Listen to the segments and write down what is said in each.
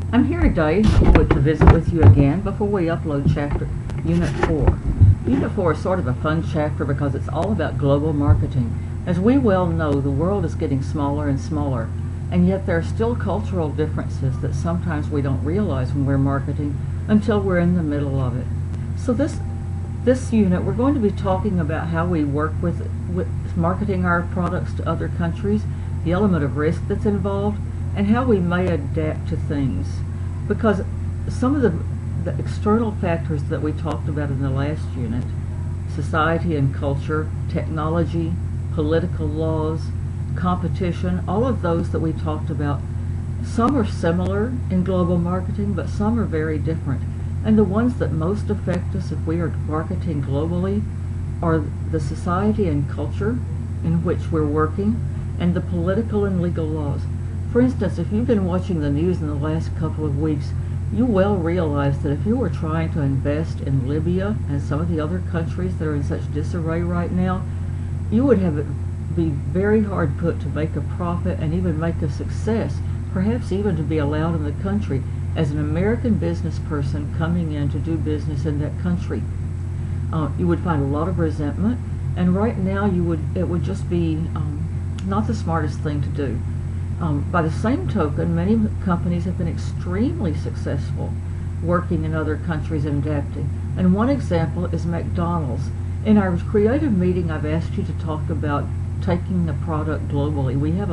I'm here today to visit with you again before we upload Unit 4. Unit 4 is sort of a fun chapter because it's all about global marketing. As we well know, the world is getting smaller and smaller, and yet there are still cultural differences that sometimes we don't realize when we're marketing until we're in the middle of it. So this unit, we're going to be talking about how we work with marketing our products to other countries, the element of risk that's involved, and how we may adapt to things. Because some of the external factors that we talked about in the last unit, society and culture, technology, political laws, competition, all of those that we talked about, some are similar in global marketing, but some are very different. And the ones that most affect us if we are marketing globally are the society and culture in which we're working, and the political and legal laws. For instance, if you've been watching the news in the last couple of weeks, you well realize that if you were trying to invest in Libya and some of the other countries that are in such disarray right now, you would be very hard put to make a profit and even make a success, perhaps even to be allowed in the country as an American business person coming in to do business in that country. You would find a lot of resentment, and right now it would just be not the smartest thing to do. By the same token, many companies have been extremely successful working in other countries and adapting. And one example is McDonald's. In our creative meeting, I've asked you to talk about taking the product globally. We have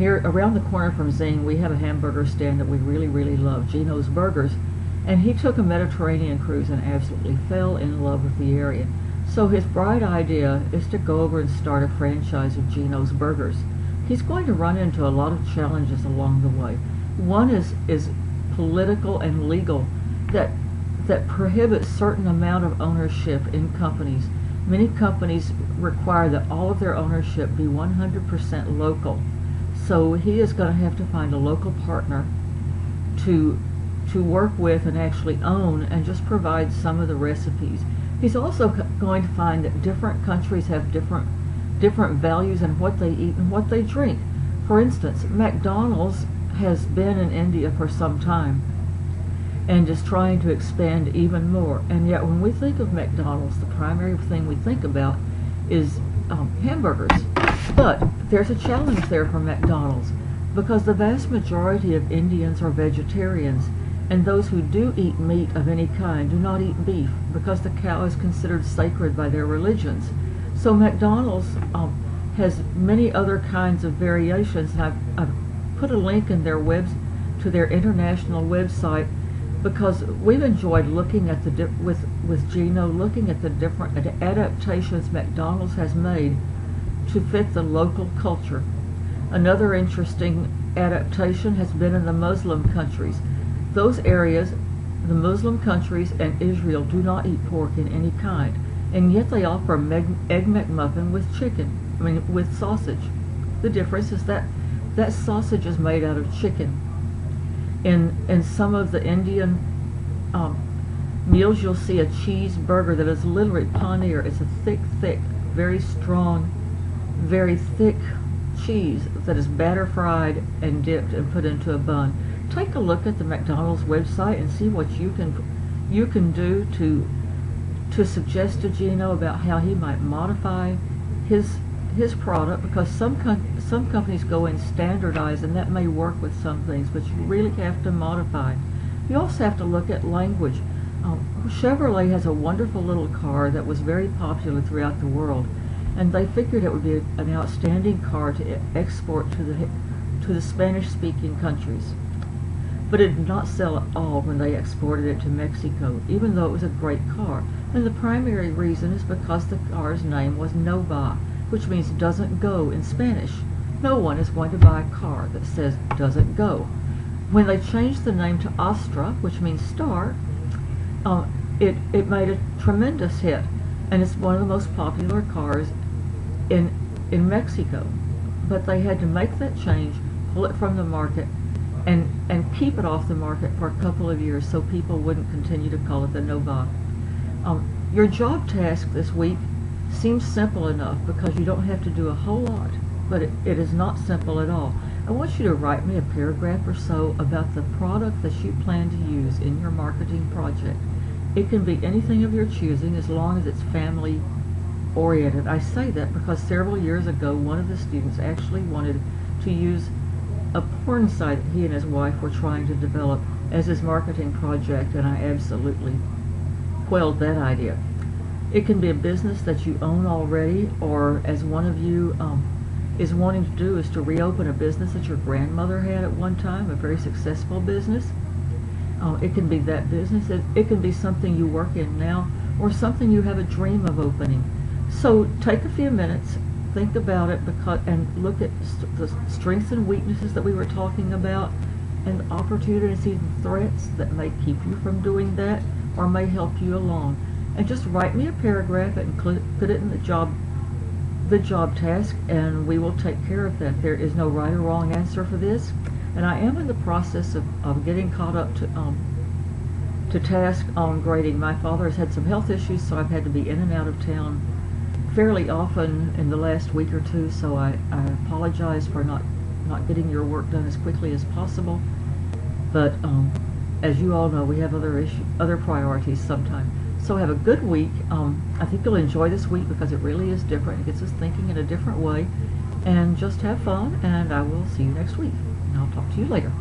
around the corner from Zing, we have a hamburger stand that we really, really love, Geno's Burgers. And he took a Mediterranean cruise and absolutely fell in love with the area. So his bright idea is to go over and start a franchise of Geno's Burgers. He's going to run into a lot of challenges along the way. One is political and legal that prohibits certain amount of ownership in companies. Many companies require that all of their ownership be 100% local. So he is going to have to find a local partner to work with and actually own and just provide some of the recipes. He's also going to find that different countries have different values in what they eat and what they drink. For instance, McDonald's has been in India for some time and is trying to expand even more. And yet when we think of McDonald's, the primary thing we think about is hamburgers. But there's a challenge there for McDonald's because the vast majority of Indians are vegetarians, and those who do eat meat of any kind do not eat beef because the cow is considered sacred by their religions. So McDonald's has many other kinds of variations, and I've put a link in to their international website because we've enjoyed looking at with Geno, looking at the different adaptations McDonald's has made to fit the local culture. Another interesting adaptation has been in the Muslim countries. Those areas, the Muslim countries and Israel, do not eat pork in any kind, and yet they offer egg McMuffin with sausage. The difference is that sausage is made out of chicken. In some of the Indian meals, you'll see a cheeseburger that is literally paneer. It's a thick, very strong, very thick cheese that is batter fried and dipped and put into a bun. Take a look at the McDonald's website and see what you can do to suggest to Geno about how he might modify his product, because some companies go in standardized, and that may work with some things, but you really have to modify. You also have to look at language. Chevrolet has a wonderful little car that was very popular throughout the world, and they figured it would be an outstanding car to export to the Spanish-speaking countries. But it did not sell at all when they exported it to Mexico, even though it was a great car. And the primary reason is because the car's name was Nova, which means doesn't go in Spanish. No one is going to buy a car that says doesn't go. When they changed the name to Astra, which means star, it made a tremendous hit, and it's one of the most popular cars in Mexico. But they had to make that change, pull it from the market, and keep it off the market for a couple of years so people wouldn't continue to call it the Nova. Your job task this week seems simple enough because you don't have to do a whole lot, but it is not simple at all. I want you to write me a paragraph or so about the product that you plan to use in your marketing project. It can be anything of your choosing as long as it's family oriented. I say that because several years ago one of the students actually wanted to use a porn site that he and his wife were trying to develop as his marketing project, and I absolutely quelled that idea. It can be a business that you own already, or as one of you is wanting to do, is to reopen a business that your grandmother had at one time, a very successful business. It can be that business. It can be something you work in now, or something you have a dream of opening. So take a few minutes, think about it, and look at the strengths and weaknesses that we were talking about, and opportunities and threats that may keep you from doing that or may help you along. And just write me a paragraph and put it in the job task, and we will take care of that. There is no right or wrong answer for this, and I am in the process of getting caught up to task on grading. My father has had some health issues, so I've had to be in and out of town fairly often in the last week or two, so I apologize for not getting your work done as quickly as possible. But as you all know, we have other priorities sometimes. So have a good week. I think you'll enjoy this week because it really is different. It gets us thinking in a different way. And just have fun, and I will see you next week. And I'll talk to you later.